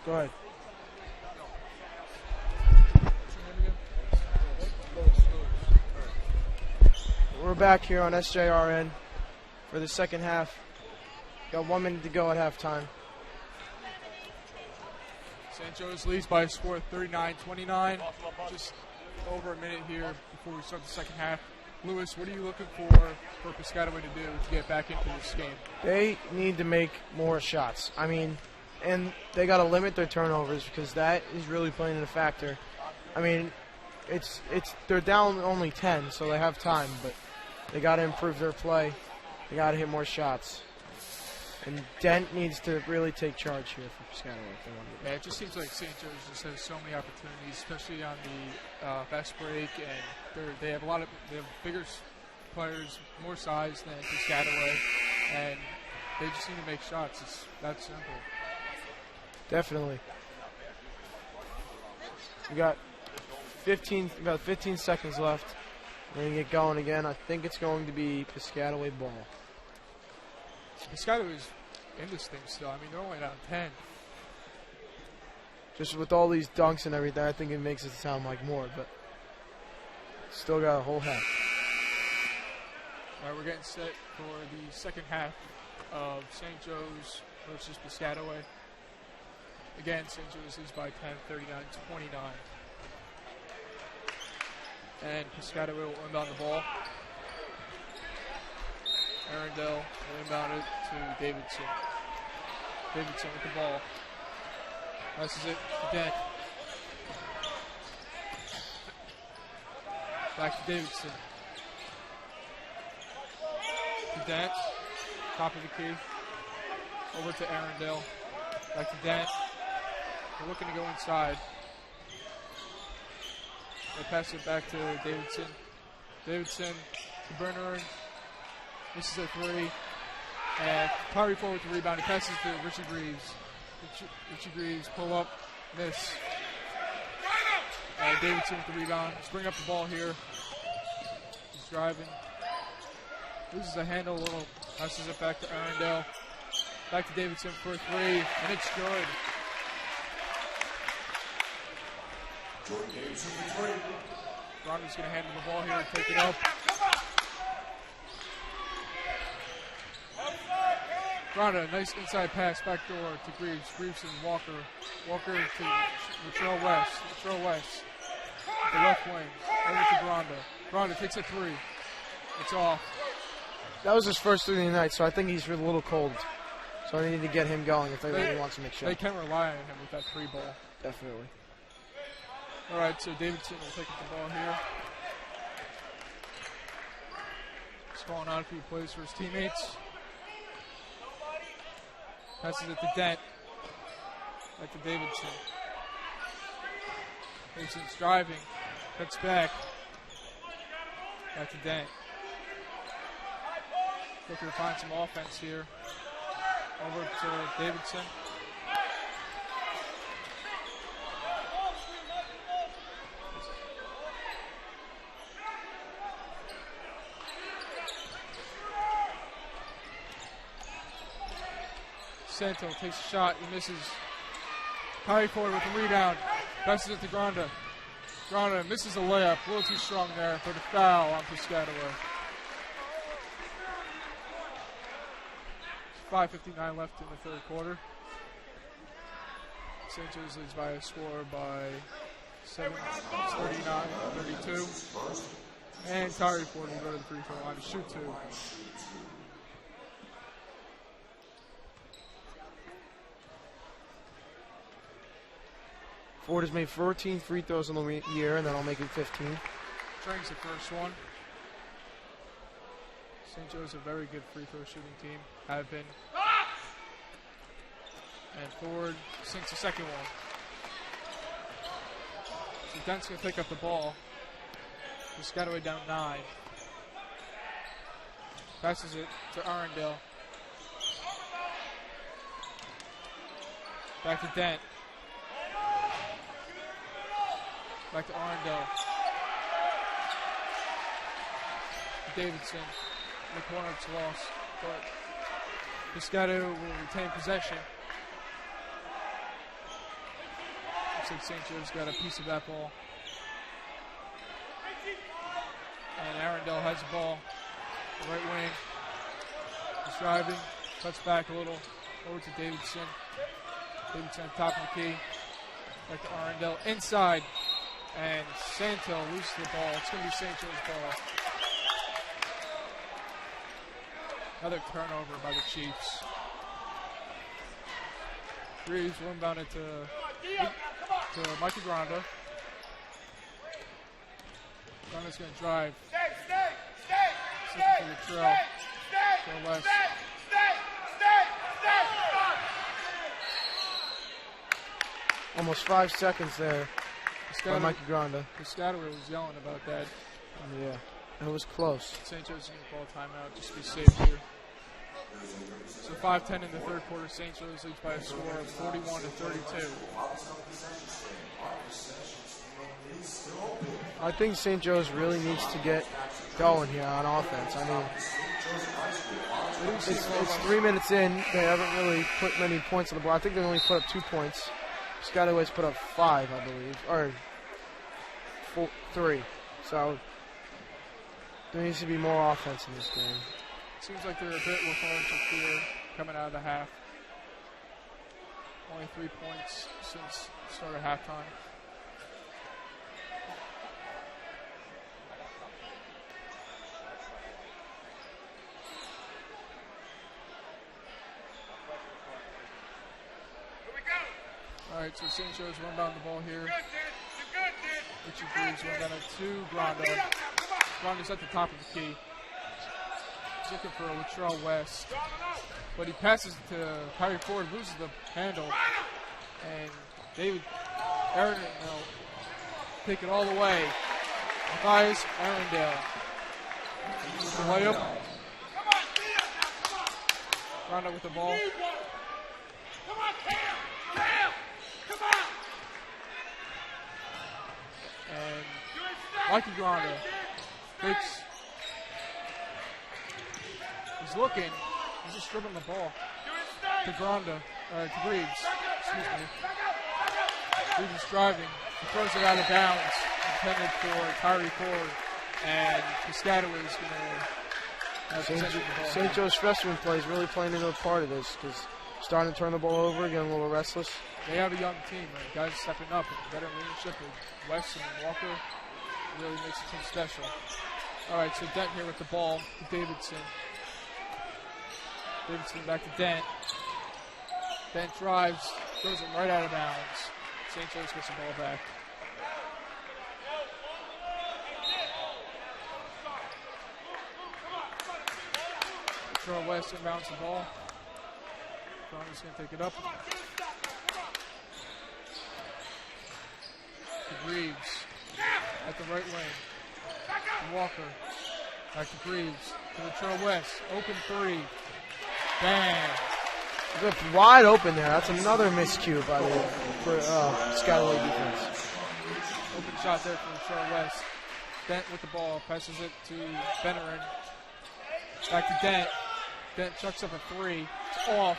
Go ahead. We're back here on SJRN for the second half. Got 1 minute to go at halftime. St. Joe's leads by a score of 39-29. Just over a minute here before we start the second half. Lewis, what are you looking for Piscataway to do to get back into this game? They need to make more shots. I mean, and they got to limit their turnovers because that is really playing a factor. I mean, they're down only 10, so they have time, but they got to improve their play. They got to hit more shots. And Dent needs to really take charge here for Piscataway if they want to. Yeah, it just seems like St. Joe's just has so many opportunities, especially on the fast break, and they have bigger players, more size than Piscataway, and they just need to make shots. It's that simple. Definitely. We got 15 seconds left. We're going to get going again. I think it's going to be Piscataway ball. Piscataway's in this thing still. I mean, they're only down 10. Just with all these dunks and everything, I think it makes it sound like more, but still got a whole half. All right, we're getting set for the second half of St. Joe's versus Piscataway. Again, St. Joe's leads by 10, 39-29. And Piscataway will inbound the ball. Arundel will inbound it to Davidson. Davidson with the ball. Passes it to Dent. Back to Davidson. To Dent. Top of the key. Over to Arundel. Back to Dent. They're looking to go inside. They pass it back to Davidson. Davidson to Bernard. This is a three. And Tyree forward to rebound. He passes to Richie Greaves. Richie Greaves pull up, miss. Davidson with the rebound. Let's bring up the ball here. He's driving. Loses the handle a little. Passes it back to Arundel. Back to Davidson for a three. And it's good. Ronda's going to handle the ball here and take it up. Ronda, nice inside pass, back door to Greaves. Greaves and Walker. Walker to Latrell West. Latrell West. The left wing. Over to Granda. Granda takes a three. It's off. That was his first three of the night, so I think he's a little cold. So I need to get him going if they really want to make shots. They can rely on him with that free ball. Definitely. All right, so Davidson will take up the ball here. He's calling out a few plays for his teammates. Passes it to Dent. Back to Davidson. Davidson's driving. Cuts back. Back to Dent. Looking to find some offense here. Over to Davidson. Santo takes a shot. He misses. Kyrie forward with the rebound. Passes it to Granda. Granda misses a layup. A little too strong there for the foul on Piscataway. 5:59 left in the third quarter. St. Joe's leads by a score by 39-32. And Kyrie Ford will go to the free throw line to shoot two. Ford has made 14 free throws in the year, and then I'll make it 15. Trang's the first one. St. Joe's a very good free throw shooting team. Have been. And Ford sinks the second one. So Dent's going to pick up the ball. Piscataway down 9. Passes it to Arundel. Back to Dent. Back to Arundel. Davidson. The corner, it's lost. But Piscataway will retain possession. Looks like St. Joe's got a piece of that ball. And Arundel has the ball. The right wing. He's driving. Cuts back a little. Over to Davidson. Davidson on top of the key. Back to Arundel. Inside. And Santo loses the ball. It's going to be St. Joe's ball. Another turnover by the Chiefs. Reeves will inbound it to Mikey Granda. Granda's going to drive. Second to the trail. Trail West. Almost 5 seconds there by Mikey Granda. Piscataway was yelling about that. Yeah, it was close. St. Joe's going to call a timeout just to be safe here. So 5:10 in the third quarter. St. Joe's leads by a score of 41-32. I think St. Joe's really needs to get going here on offense. I mean, it's 3 minutes in. They haven't really put many points on the board. I think they only put up 2 points. Piscataway's put up 5, I believe, or 3. So there needs to be more offense in this game. Seems like they're a bit lethargic here coming out of the half. Only 3 points since the start of halftime. All right, so St. Joe's run down the ball here. Richie Greaves run down it to Granda. Granda's at the top of the key. He's looking for Latrell West. But he passes it to Kyrie Ford, loses the handle. And David Arundel take it all the way. Matthias Arundel. The layup. Granda with the ball. And Mikey Granda takes. He's looking. He's just dribbling the ball to Granda, to Greaves. Excuse me. Greaves is driving. He throws it out of bounds, intended for Kyrie Ford, and Piscataway is going to have possession of the ball. St. Joe's freshman play is really playing into a part of this because starting to turn the ball over, getting a little restless. They have a young team, and guys stepping up and better leadership with West and Walker really makes the team special. All right, so Dent here with the ball to Davidson. Davidson back to Dent. Dent drives, throws it right out of bounds. St. Joe's gets the ball back. Latrell West inbounds the ball. Granda's going to take it up. To Greaves at the right wing. To Walker. Back to Greaves. To Latrell West. Open three. Bang. Wide open there. That's another miscue by the Piscataway defense. Open shot there for Latrell West. Dent with the ball. Passes it to Bennerin. Back to Dent. Dent chucks up a three. It's off.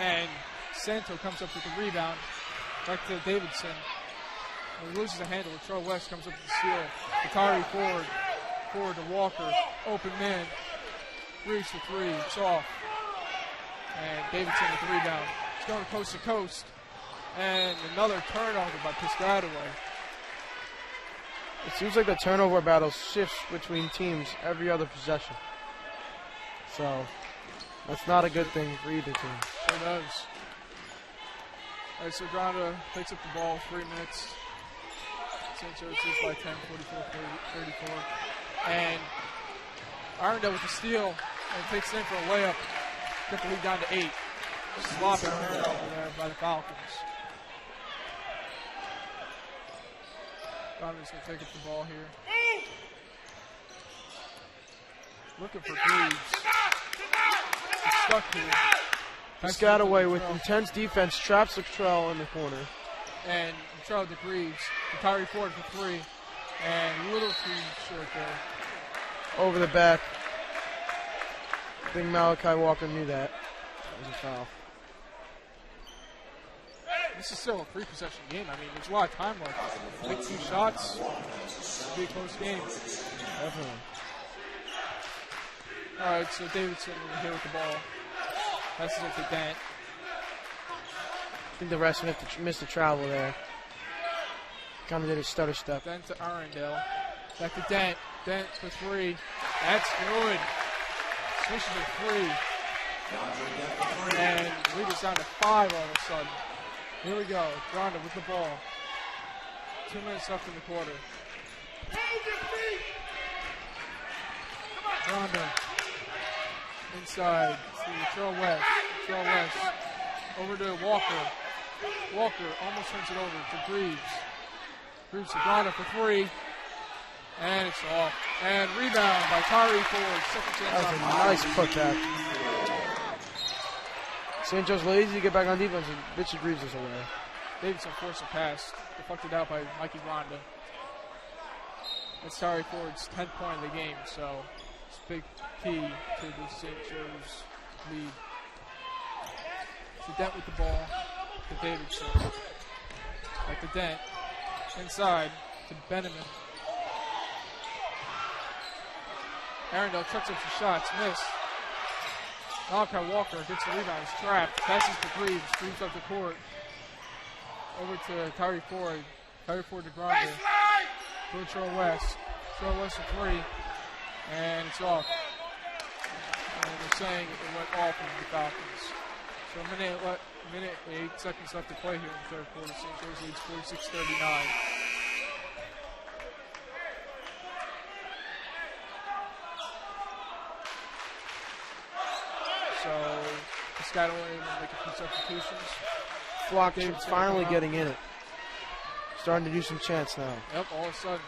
And Santo comes up with the rebound. Back to Davidson. He loses the handle. Latrell West comes up with the steal. Kyrie Ford. Forward to Walker. Open man. Greaves for three. It's off. And Davidson with the rebound. It's going coast to coast. And another turnover by Piscataway. It seems like the turnover battle shifts between teams every other possession. So that's not a good thing for either team. Sure does. All right, so Granda picks up the ball, 3 minutes. St. Joe's leads by 10, 44-34. And Arundel with the steal and takes it in for a layup. Get the lead down to 8. Sloppy turnover there by the Falcons. Granda's going to take up the ball here. Looking for Greaves. He's stuck here. Piscataway with intense defense traps Latrell in the corner. And Latrell to Greaves. To Kyrie Ford for three. And a little too short there. Over the back. I think Malachi Walker knew that. That was a foul. this is still a 3-possession game. I mean, there's a lot of time left. Take 2 shots. It'll be a close game. Definitely. All right, so Davidson here with the ball. Passes it to Dent. I think the rest missed the travel there. Kind of did a stutter step. Dent to Arundel. Back to Dent. Dent for 3. That's good. Switches to 3. And lead us down to 5 all of a sudden. Here we go. Gronda with the ball. 2 minutes left in the quarter. Gronda. Inside to Latrell West. Latrell West. Over to Walker. Walker almost turns it over to Greaves. Greaves to Gronda for 3. And it's off. And rebound by Tyree Ford. Second chance. That was a nice putback. St. Joe's lazy to get back on defense, and Richard Greaves is away. Davidson forced a pass. Deflected out by Mikey Gronda. That's Tyree Ford's 10th point of the game, so it's a big key to the St. Joe's lead. So Dent with the ball to Davidson. Back to Dent. Inside to Benjamin. Arundel chucks up some shots. Missed. Malachi Walker gets the rebound. He's trapped. Passes to Greaves. Greaves up the court. Over to Tyree Ford. Tyree Ford to Gronda. To Latrell West. Latrell West for 3. And it's off. And they're saying it went off of the Falcons. So a minute and 8 seconds left to play here in the third quarter. St. Joe's leads 46-39. So Piscataway will make a few substitutions. Flock is finally getting in it. Starting to do some chants now. Yep, all of a sudden.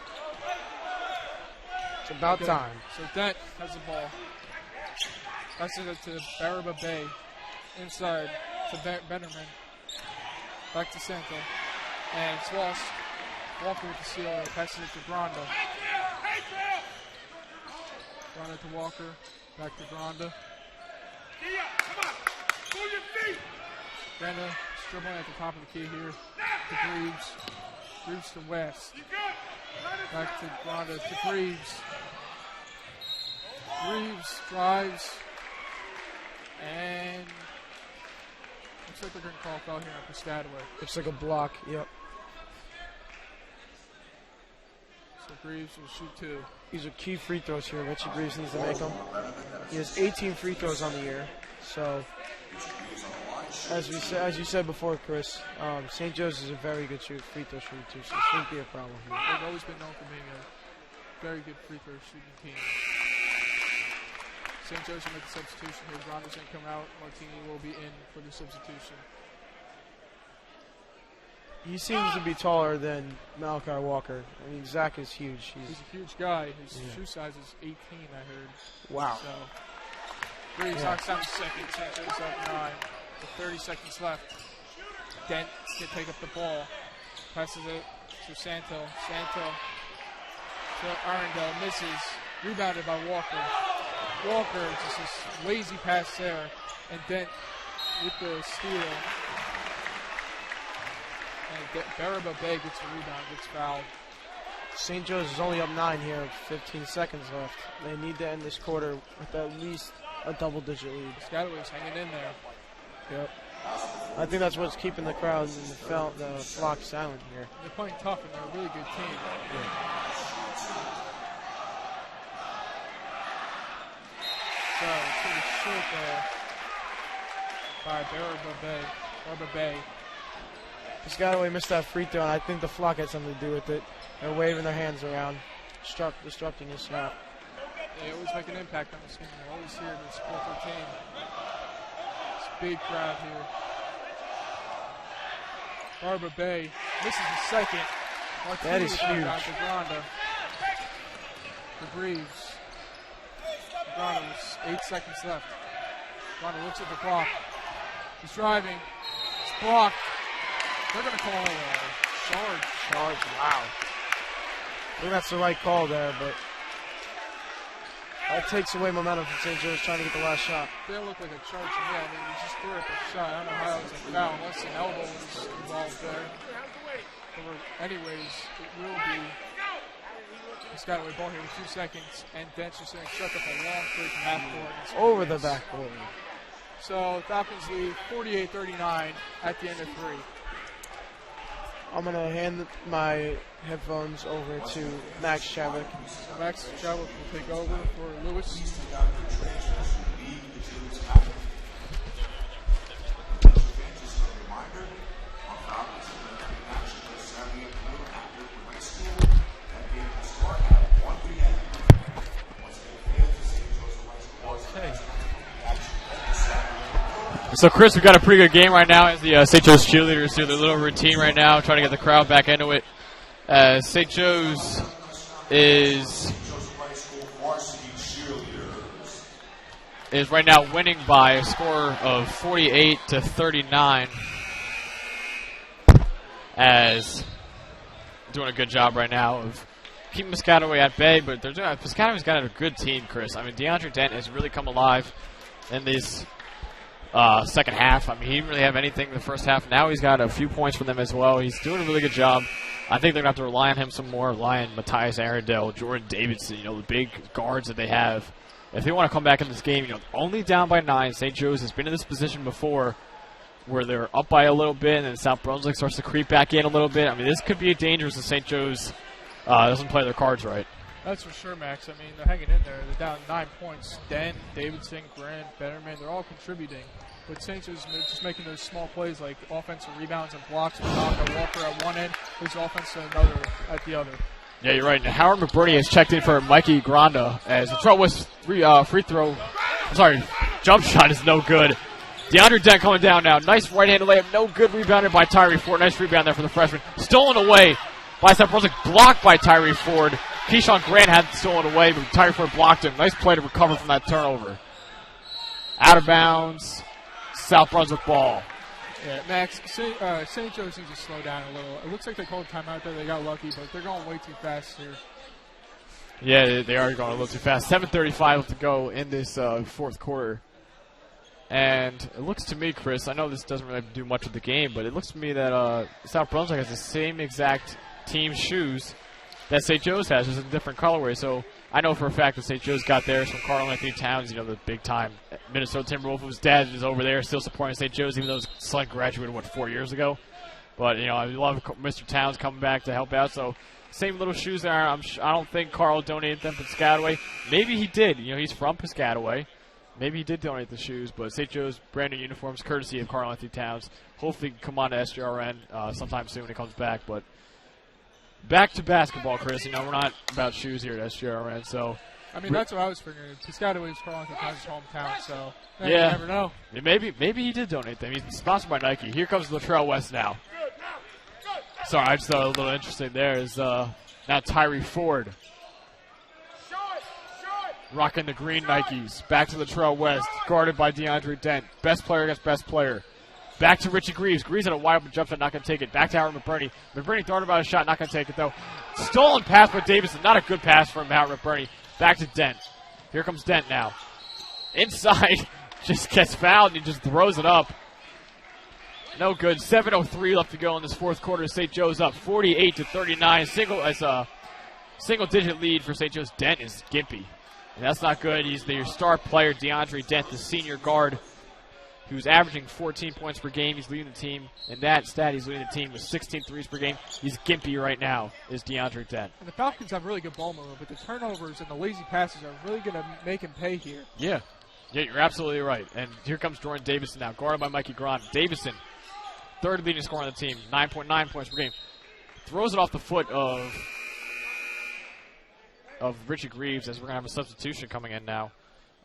It's about time. So Dent has the ball. Passes it to Baraba Bay. Inside to Bennerman. Back to Santo. And it's lost. Walker with the steal. Passes it to Gronda. Gronda to Walker. Back to Gronda. Gronda dribbling at the top of the key here to Greaves. Greaves to West. Back to Gronda to Greaves. Greaves drives. And looks like they're going to call a foul here on Piscataway. Looks like a block, yep. So Greaves will shoot 2. These are key free throws here. Richie Greaves needs to make them. He has 18 free throws on the year. So, as you said before, Chris, St. Joe's is a very good free throw shooter too, so it shouldn't be a problem here. They've always been known for being a very good free throw shooting team. St. Joe's will make the substitution here. Gronda's going to come out. Martini will be in for the substitution. He seems to be taller than Malachi Walker. I mean, Zach is huge. He's a huge guy. His shoe size is 18, I heard. Wow. So, Greaves knocks down the second. St. Joe's up 9 with 30 seconds left. Dent can take up the ball. Passes it to Santo. Santo to Arundel. Misses. Rebounded by Walker. Walker, just this lazy pass there. And Dent with the steal. And Baraba Bay gets the rebound, gets fouled. St. Joe's is only up 9 here with 15 seconds left. They need to end this quarter with at least a double-digit lead. Piscataway's hanging in there. Yep. I think that's what's keeping the crowd and the flock silent here. They're playing tough and they're a really good team. Yeah. So, pretty short there by Baraba Bay. Piscataway missed that free throw, and I think the flock had something to do with it. They're waving their hands around, disrupting his shot. They always make an impact on this game. They're always here to support their team. It's a big crowd here. Baraba Bay misses the second. That is huge. To Gronda. To Greaves. Gronda with 8 seconds left. Gronda looks at the clock. He's driving. It's blocked. They're going to call a charge. Wow. I think that's the right call there, but that takes away momentum from St. Joe's trying to get the last shot. They look like a charge to me. I mean, he's just terrific shot. I don't know how it was a foul unless an elbow was involved there. Anyways, it will be Piscataway ball here with 2 seconds, and Dent's just going to shut up a long three from half court. Over the backboard. So Falcons lead 48-39 at the end of 3. I'm going to hand my headphones over to Max Chavik. So Max Chavik will take over for Lewis. So, Chris, we've got a pretty good game right now as the St. Joe's cheerleaders do their little routine right now, trying to get the crowd back into it. St. Joe's is right now winning by a score of 48-39, as doing a good job right now of keeping Piscataway at bay, but Piscataway's got a good team, Chris. I mean, DeAndre Dent has really come alive in these second half. I mean, he didn't really have anything in the first half. Now he's got a few points for them as well. He's doing a really good job. I think they're going to have to rely on him some more, rely on Matthias Arundel, Jordan Davidson, the big guards that they have. If they want to come back in this game, only down by 9. St. Joe's has been in this position before where they're up by a little bit, and then South Brunswick starts to creep back in a little bit. I mean, this could be dangerous if St. Joe's doesn't play their cards right. That's for sure, Max. I mean, they're hanging in there. They're down 9 points. Dent, Davidson, Grant, Betterman, they're all contributing. But St. Joe's just making those small plays like offensive rebounds and blocks with Knockout Walker at one end, his offense at the other. Yeah, you're right. Now, Howard McBurney has checked in for Mikey Granda as the Trout West jump shot is no good. DeAndre Dent coming down now. Nice right-handed layup. No good, rebounded by Tyree Ford. Nice rebound there for the freshman. Stolen away by South Brunswick. Blocked by Tyree Ford. Keyshawn Grant had stolen away, but Tyree Ford blocked him. Nice play to recover from that turnover. Out of bounds. South Brunswick ball. Yeah, Max, St. Joe's needs to slow down a little. It looks like they called a timeout there. They got lucky, but they're going way too fast here. Yeah, they are going a little too fast. 7:35 left to go in this fourth quarter. And it looks to me, Chris, I know this doesn't really do much with the game, but it looks to me that South Brunswick has the same exact team shoes that St. Joe's has, just in a different colorway. So I know for a fact that St. Joe's got theirs from Carl Anthony Towns, the big-time Minnesota Timberwolves, whose dad is over there still supporting St. Joe's, even though his son graduated, 4 years ago. But, I love Mr. Towns coming back to help out. So same little shoes there. I don't think Carl donated them to Piscataway. Maybe he did. He's from Piscataway. Maybe he did donate the shoes. But St. Joe's brand new uniforms, courtesy of Carl Anthony Towns. Hopefully he can come on to SJRN sometime soon when he comes back. But back to basketball, Chris. We're not about shoes here at SJRN. So, I mean, that's what I was figuring. Piscataway is Carl Anthony Towns' hometown, so yeah, you never know. Maybe he did donate them. He's sponsored by Nike. Here comes Latrell West now. Sorry, I just thought a little interesting there is now Tyree Ford. Rocking the green Nikes. Back to Latrell West. Guarded by DeAndre Dent. Best player against best player. Back to Richie Greaves. Greaves had a wide open jump shot, not going to take it. Back to Howard McBurney. McBurney thought about a shot, not going to take it, though. Stolen pass by Davison. Not a good pass from Howard McBurney. Back to Dent. Here comes Dent now. Inside. Just gets fouled and he just throws it up. No good. 7:03 left to go in this fourth quarter. St. Joe's up 48-39. Single-digit lead for St. Joe's. Dent is gimpy. And that's not good. He's their star player, DeAndre Dent, the senior guard, who's averaging 14 points per game. He's leading the team. In that stat, he's leading the team with 16 threes per game. He's gimpy right now, is DeAndre Dent. And the Falcons have really good ball movement, but the turnovers and the lazy passes are really going to make him pay here. Yeah, you're absolutely right. And here comes Jordan Davison now, guarded by Mikey Grant. Davison, third leading scorer on the team, 9.9 points per game. Throws it off the foot of Richie Greaves, as we're going to have a substitution coming in now,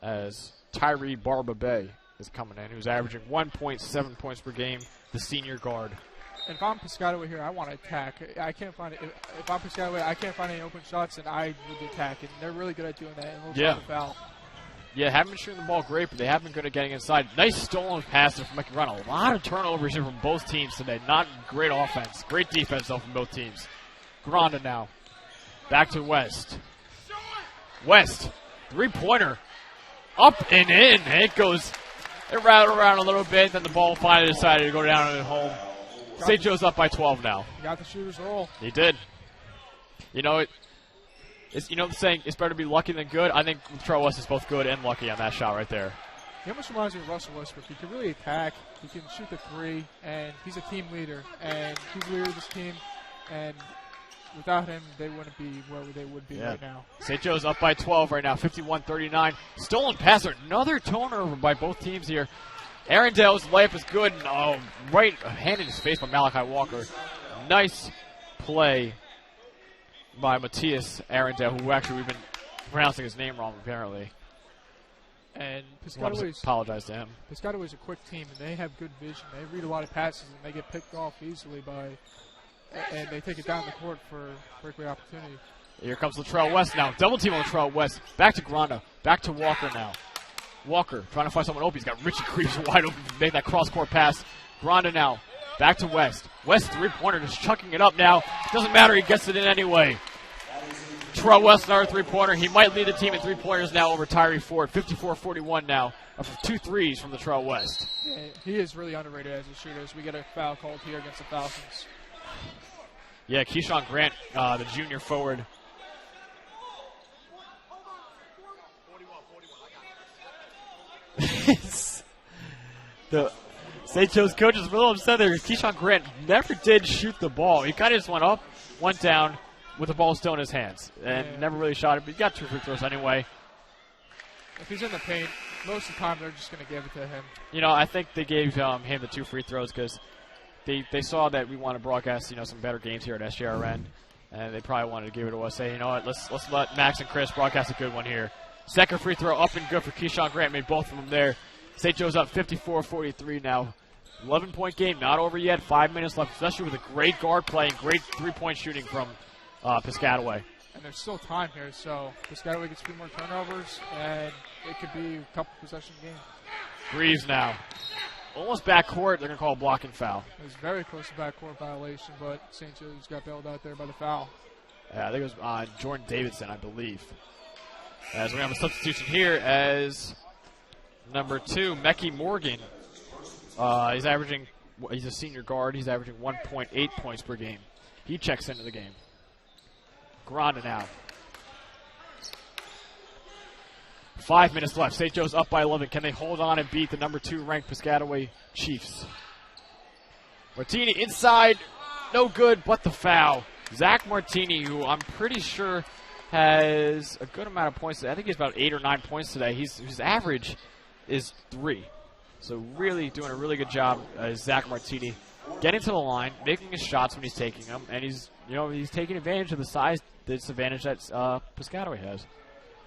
as Tyree Barba-Bay is coming in, who's averaging 1.7 points per game, the senior guard. And if I'm Piscataway here, I want to attack. I can't find it. If I'm Piscataway, I can't find any open shots, and I would attack. And they're really good at doing that. And they'll try to foul. Yeah, haven't been shooting the ball great, but they have been good at getting inside. Nice stolen pass from Mickey Run. A lot of turnovers here from both teams today. Not great offense. Great defense, though, from both teams. Granda now. Back to West. West, three-pointer. Up and in. It goes It rattled around a little bit, then the ball finally decided to go down at home. St. Joe's up by 12 now. He got the shooter's roll. He did. You know, it's the saying, it's better to be lucky than good. I think Latrell West is both good and lucky on that shot right there. He almost reminds me of Russell Westbrook. He can really attack. He can shoot the three, and he's a team leader. And he's the leader of this team. And without him, they wouldn't be where they would be right now. St. Joe's up by 12 right now, 51-39. Stolen pass, another turnover by both teams here. Arundale's layup is good. Right hand in his face by Malachi Walker. Nice play by Matthias Arundale, who actually we've been pronouncing his name wrong apparently. And apologize to him. Piscataway's a quick team, and they have good vision. They read a lot of passes, and they get picked off easily and they take it down the court for a great opportunity. Here comes Latrell West now. Double team on Latrell West. Back to Granda. Back to Walker now. Walker trying to find someone open. He's got Richie Creeps wide open to make that cross-court pass. Granda now. Back to West. West three-pointer just chucking it up now. Doesn't matter. He gets it in anyway. Latrell West, another three-pointer. He might lead the team in three-pointers now over Tyree Ford. 54-41 now. 2 threes from Latrell West. Yeah, he is really underrated as a shooter. As we get a foul called here against the Falcons. Yeah, Keyshawn Grant, the junior forward. The St. Joe's coach is a little upset there. Keyshawn Grant never did shoot the ball. He kind of just went up, went down with the ball still in his hands, and never really shot it. But he got 2 free throws anyway. If he's in the paint, most of the time they're just going to give it to him. You know, I think they gave him the 2 free throws because they saw that we want to broadcast, some better games here at SJRN, and they probably wanted to give it to us. Say, you know what, let's let Max and Chris broadcast a good one here. Second free throw up and good for Keyshawn Grant. Made both of them there. St. Joe's up 54-43 now. 11-point game, not over yet. 5 minutes left, especially with a great guard play and great three-point shooting from Piscataway. And there's still time here, so Piscataway gets a few more turnovers, and it could be a couple possession game. Greaves now. Almost backcourt. They're going to call a blocking foul. It was very close to backcourt violation, but St. Joe's got bailed out there by the foul. I think it was on Jordan Davidson, I believe. As we have a substitution here as number 2, Mecky Morgan. He's a senior guard. He's averaging 1.8 points per game. He checks into the game. Granda now. 5 minutes left. St. Joe's up by 11. Can they hold on and beat the number 2 ranked Piscataway Chiefs? Martini inside. No good, but the foul. Zach Martini, who I'm pretty sure has a good amount of points today. I think he's about 8 or 9 points today. His average is 3. So really doing a really good job, Zach Martini, getting to the line, making his shots when he's taking them, and he's taking advantage of the size disadvantage that Piscataway has.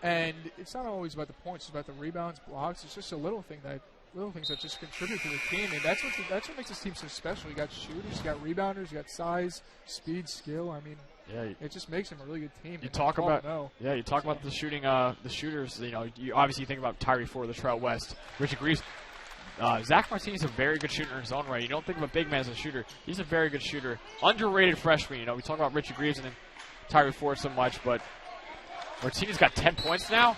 And it's not always about the points; it's about the rebounds, blocks. It's just little things that just contribute to the team, and that's what makes this team so special. You got shooters, you got rebounders, you got size, speed, skill. I mean, it just makes them a really good team. You talk about the shooting, the shooters. You obviously think about Tyree Ford, Latrell West, Richard Greaves. Zach Martini's a very good shooter in his own right. You don't think of a big man as a shooter. He's a very good shooter. Underrated freshman. We talk about Richard Greaves and then Tyree Ford so much, but Martini's got 10 points now.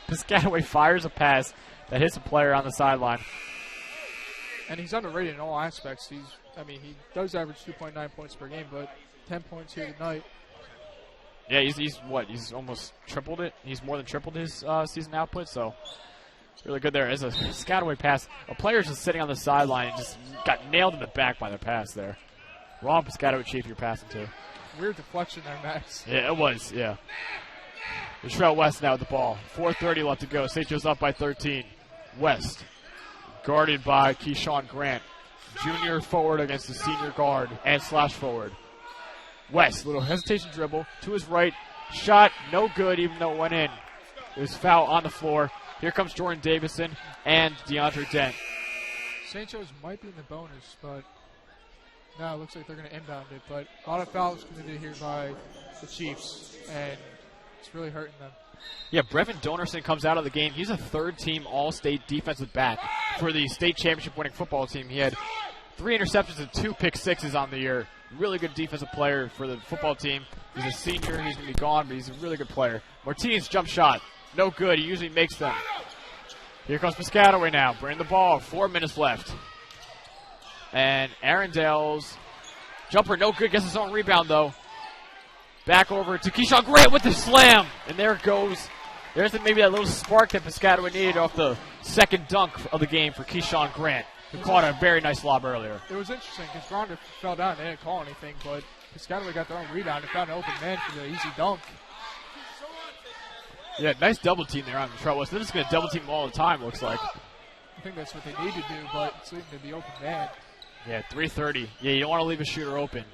Piscataway fires a pass that hits a player on the sideline. And he's underrated in all aspects. He does average 2.9 points per game, but 10 points here tonight. Yeah, he's almost tripled it. He's more than tripled his season output, so really good there. As a Piscataway pass, a player's just sitting on the sideline and just got nailed in the back by the pass there. Wrong Piscataway Chief you're passing to. Weird deflection there, Max. Yeah, it was, yeah. Latrell West now with the ball. 4:30 left to go. St. Joe's up by 13. West, guarded by Keyshawn Grant. Junior forward against the senior guard and slash forward. West, little hesitation dribble to his right. Shot, no good, even though it went in. It was foul on the floor. Here comes Jordan Davison and DeAndre Dent. St. Joe's might be in the bonus, but no, it looks like they're going to inbound it. But a lot of fouls committed here by the Chiefs, and it's really hurting them. Yeah, Brevin Donerson comes out of the game. He's a third-team All-State defensive back for the state championship-winning football team. He had 3 interceptions and 2 pick-sixes on the year. Really good defensive player for the football team. He's a senior. He's going to be gone, but he's a really good player. Martinez jump shot. No good. He usually makes them. Here comes Piscataway now. Bring the ball. 4 minutes left. And Arundale's jumper, no good. Gets his own rebound, though. Back over to Keyshawn Grant with the slam. And there it goes. There's maybe that little spark that Piscataway needed off the second dunk of the game for Keyshawn Grant, who caught a very nice lob earlier. It was interesting because Gronder fell down. They didn't call anything, but Piscataway got their own rebound and found an open man for the easy dunk. Yeah, nice double team there on Latrell West. They're just going to double team him all the time, looks like. I think that's what they need to do, but it's leading to the open man. Yeah, 3:30. Yeah, you don't want to leave a shooter open.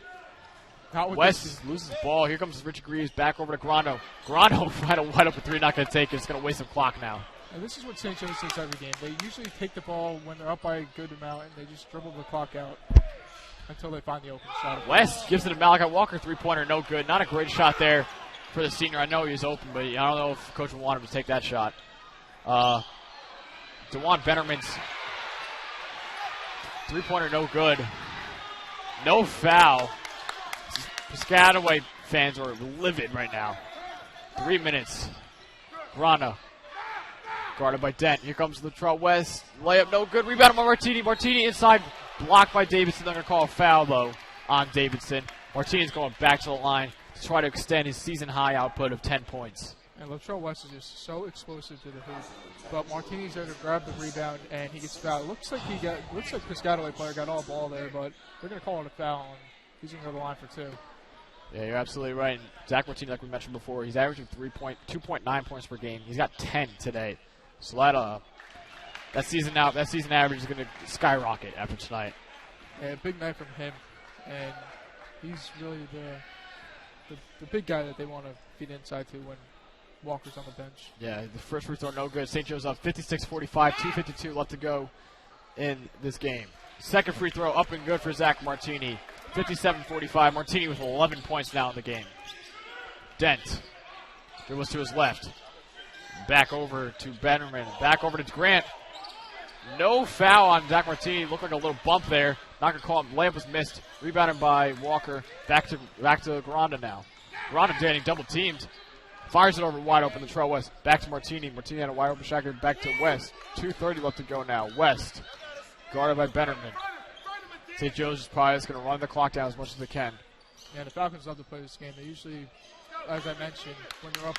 Not with West loses the ball. Here comes Richie Greaves back over to Grando. Grando wide open three, not going to take it. It's going to waste some clock now. And this is what St. Joe's does every game. They usually take the ball when they're up by a good amount, and they just dribble the clock out until they find the open shot. West gives it to Malachi Walker, three-pointer, no good. Not a great shot there for the senior. I know he was open, but I don't know if Coach would want him to take that shot. DeJuan Bennerman's three-pointer, no good. No foul. Piscataway fans are livid right now. 3 minutes. Grana. Guarded by Dent. Here comes Latrell West. Layup, no good. Rebound by Martini. Martini inside. Blocked by Davidson. They're going to call a foul, though, on Davidson. Martini's going back to the line to try to extend his season-high output of 10 points. And Latrell West is just so explosive to the hoop. But Martini's there to grab the rebound, and he gets fouled. Looks like Piscataway player got all ball there, but they're going to call it a foul, and he's going to go to the line for 2. Yeah, you're absolutely right. And Zach Martini, like we mentioned before, he's averaging 2.9 points per game. He's got 10 today. So that season average is going to skyrocket after tonight. Yeah, big night from him, and he's really the big guy that they want to feed inside to when Walker's on the bench. Yeah, the first free throw no good. St. Joe's up 56-45, 2:52 left to go in this game. Second free throw up and good for Zach Martini. 57-45. Martini with 11 points now in the game. Dent. It was to his left. Back over to Bennerman. Back over to Grant. No foul on Zach Martini. Looked like a little bump there. Not going to call him. Layup was missed. Rebounded by Walker. Back to Granda now. Granda getting double teamed. Fires it over wide open to Latrell West. Back to Martini. Martini had a wide open shot. Back to West. 2:30 left to go now. West. Guarded by Bennerman. St. Joe's is probably just going to run the clock down as much as they can. Yeah, the Falcons love to play this game. They usually, as I mentioned, when they're up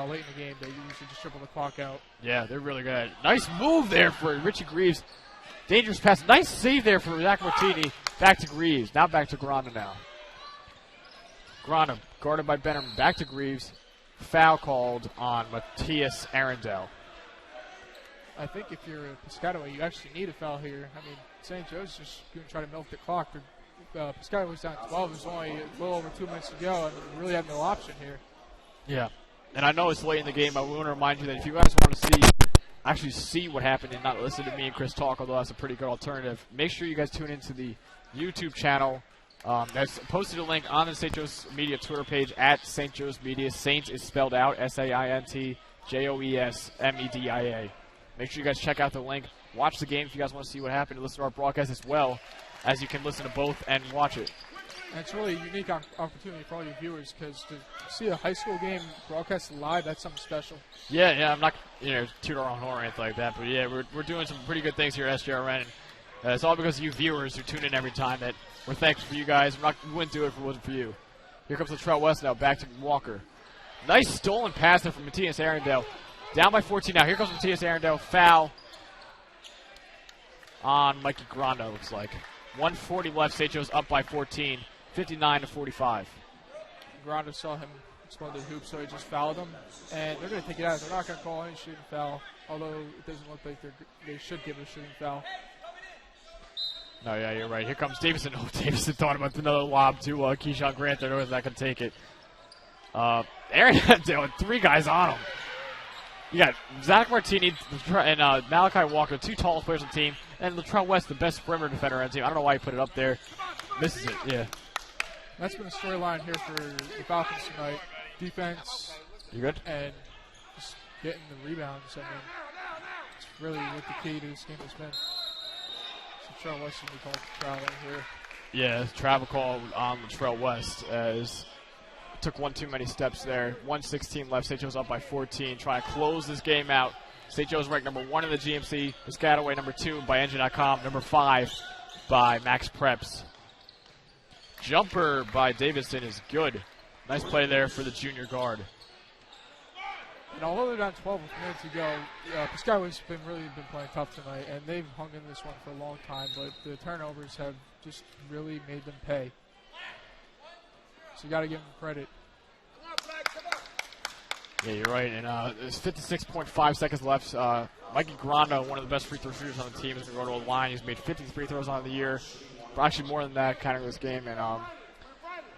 late in the game, they usually just dribble the clock out. Yeah, they're really good at it. Nice move there for Richie Greaves. Dangerous pass. Nice save there for Zach Martini. Back to Greaves. Now back to Grana now. Grana guarded by Bennerman. Back to Greaves. Foul called on Matthias Arundel. I think if you're a Piscataway, you actually need a foul here. I mean, St. Joe's just going to try to milk the clock. Piscataway's down 12. There's only a little over 2 minutes to go, and we really have no option here. Yeah, and I know it's late in the game, but we want to remind you that if you guys want to actually see what happened and not listen to me and Chris talk, although that's a pretty good alternative, make sure you guys tune into the YouTube channel. That's posted a link on the St. Joe's Media Twitter page at St. Joe's Media. Saint is spelled out SAINT JOESMEDIA. Make sure you guys check out the link. Watch the game if you guys want to see what happened. And listen to our broadcast as well, as you can listen to both and watch it. And it's really a unique opportunity for all your viewers, because to see a high school game broadcast live, that's something special. Yeah, I'm not toot our own horn or anything like that, but yeah, we're doing some pretty good things here at SJRN. It's all because of you viewers who tune in every time. That we're thankful for you guys. We wouldn't do it if it wasn't for you. Here comes Latrell West now, back to Walker. Nice stolen pass there from Matthias Arundel. Down by 14 now. Here comes Matthias Arundel. Foul on Mikey Granda, looks like. 1:40 left. St. Joe's up by 14. 59-45. Granda saw him explode the hoop, so he just fouled him. And they're going to take it out. They're not going to call any shooting foul, although it doesn't look like they should give a shooting foul. No, yeah, you're right. Here comes Davidson. Oh, Davidson thought about another lob to Keyshawn Grant. There was not going to take it. Arundel with 3 guys on him. You got Zach Martini and Malachi Walker, 2 tallest players on the team, and Latrell West, the best perimeter defender on the team. I don't know why he put it up there. Misses it, yeah. That's been a storyline here for the Falcons tonight. Defense. You good? And just getting the rebounds. I mean, it's really what the key to this game has been. So Latrell West should be called travel here. Yeah, travel call on Latrell West as took one too many steps there. 1:16 left. St. Joe's up by 14. Trying to close this game out. St. Joe's ranked number 1 in the GMC. Piscataway number 2 by Engine.com. Number 5 by Max Preps. Jumper by Davidson is good. Nice play there for the junior guard. And although they're down 12 minutes to go, Piscataway's really been playing tough tonight, and they've hung in this one for a long time, but the turnovers have just really made them pay. So you got to give them credit. Yeah, you're right. And there's 56.5 seconds left. Mikey Granda, one of the best free throw shooters on the team, is going to go to the line. He's made 50 free throws on the year. Actually, more than that, counting this game. And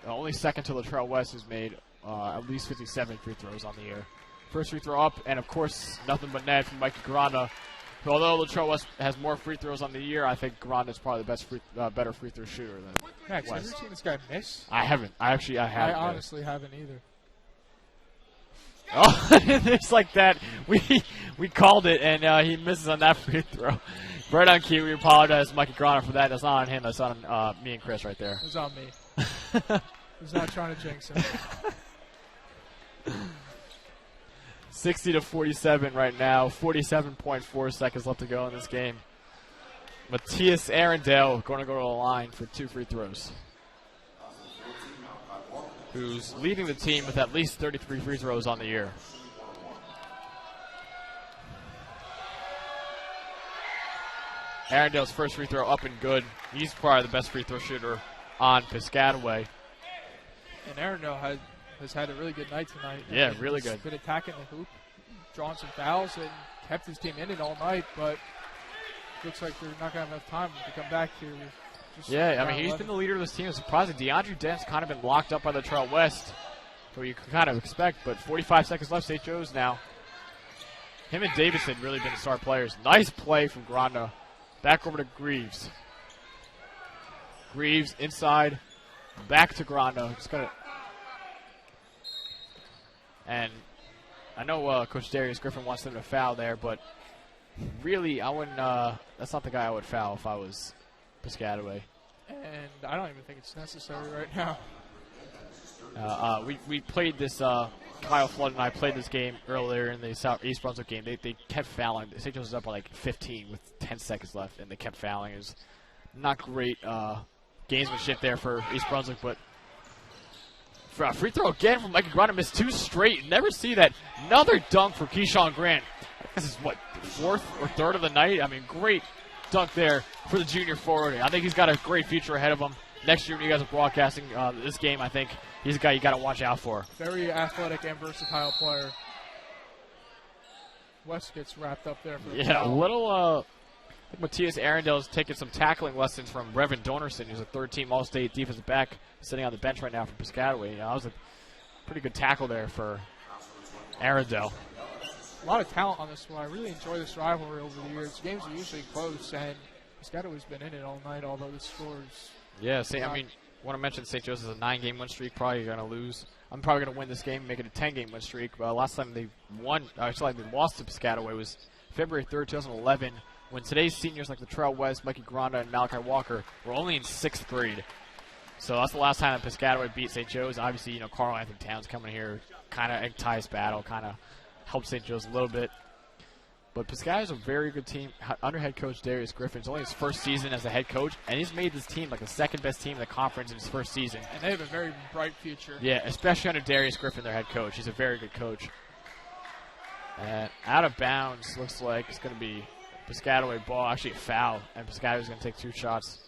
only second to Latrell West, who's made at least 57 free throws on the year. First free throw up, and of course, nothing but net from Mikey Granda. Although Latrell West has more free throws on the year, I think Granda's probably the best better free throw shooter than Max, West. have you seen this guy miss? I haven't. I haven't. I honestly haven't either. Oh, it's like that. We called it, and he misses on that free throw. Right on cue. We apologize to Mikey Granda for that. That's not on him. That's on me and Chris right there. It was on me. He's not trying to jinx him. 60-47 right now. 47.4 seconds left to go in this game. Matthias Arundel going to go to the line for 2 free throws. Who's leading the team with at least 33 free throws on the year. Arundel's first free throw up and good. He's probably the best free throw shooter on Piscataway. And Arundel has had a really good night tonight. Yeah, really good. He's been attacking the hoop, drawing some fouls, and kept his team in it all night, but looks like they're not going to have enough time to come back here. Yeah, I mean, he's been the leader of this team. It's surprising. DeAndre Dent's kind of been locked up by Latrell West, so you can kind of expect, but 45 seconds left, St. Joe's now. Him and Davidson really been the star players. Nice play from Granda. Back over to Greaves. Greaves inside, back to Granda. Just gonna. And I know Coach Darius Griffin wants them to foul there, but really, I wouldn't. That's not the guy I would foul if I was Piscataway. And I don't even think it's necessary right now. We played this. Kyle Flood and I played this game earlier in the East Brunswick game. They kept fouling. St. Joe's was up by like 15 with 10 seconds left, and they kept fouling. It was not great gamesmanship there for East Brunswick, but for a free throw again from Mikey Granda, missed 2 straight. Never see that. Another dunk for Keyshawn Grant. This is what, 4th or 3rd of the night? I mean, great dunk there for the junior forward. I think he's got a great future ahead of him. Next year when you guys are broadcasting this game, I think he's a guy you got to watch out for. Very athletic and versatile player. West gets wrapped up there. For a little. I think Matthias Arundel is taking some tackling lessons from Revan Donerson, who's a 3rd-team All-State defensive back sitting on the bench right now for Piscataway. That was a pretty good tackle there for Arundel. A lot of talent on this squad. I really enjoy this rivalry over the years. Games are usually close, and Piscataway's been in it all night, although the scores. Yeah, I mean, I want to mention St. Joe's is a 9-game win streak. Probably going to lose. I'm probably going to win this game and make it a 10-game win streak. Last time they lost to Piscataway was February 3rd, 2011, when today's seniors like Latrell West, Mikey Granda, and Malachi Walker were only in 6th grade. So that's the last time that Piscataway beat St. Joe's. Obviously, Carl Anthony Towns coming here, kind of ties battle, kind of helped St. Joe's a little bit. But Piscataway's a very good team. Under head coach Darius Griffin. It's only his first season as a head coach, and he's made this team like the 2nd-best team in the conference in his first season. And they have a very bright future. Yeah, especially under Darius Griffin, their head coach. He's a very good coach. And out of bounds, looks like it's going to be Piscataway ball, actually a foul, and Piscataway's going to take 2 shots.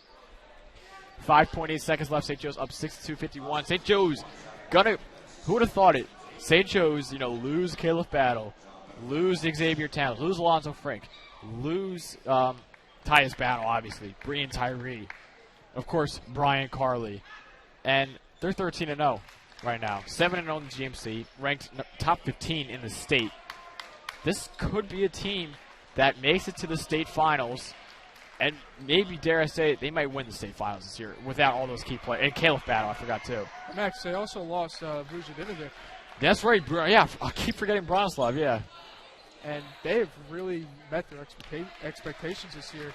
5.8 seconds left. St. Joe's up 62-51. St. Joe's who would have thought it? St. Joe's, lose Caleb Battle, lose Xavier Towns, lose Alonzo Frank, lose Tyus Battle, obviously, Brian Tyree, of course, Brian Carley. And they're 13-0 right now. 7-0 in the GMC, ranked top 15 in the state. This could be a team that makes it to the state finals, and maybe, dare I say, they might win the state finals this year without all those key players. And Caleb Battle, I forgot, too. Max, they also lost Vujadinovic. That's right. Yeah, I keep forgetting Bronislav, yeah. And they have really met their expectations this year.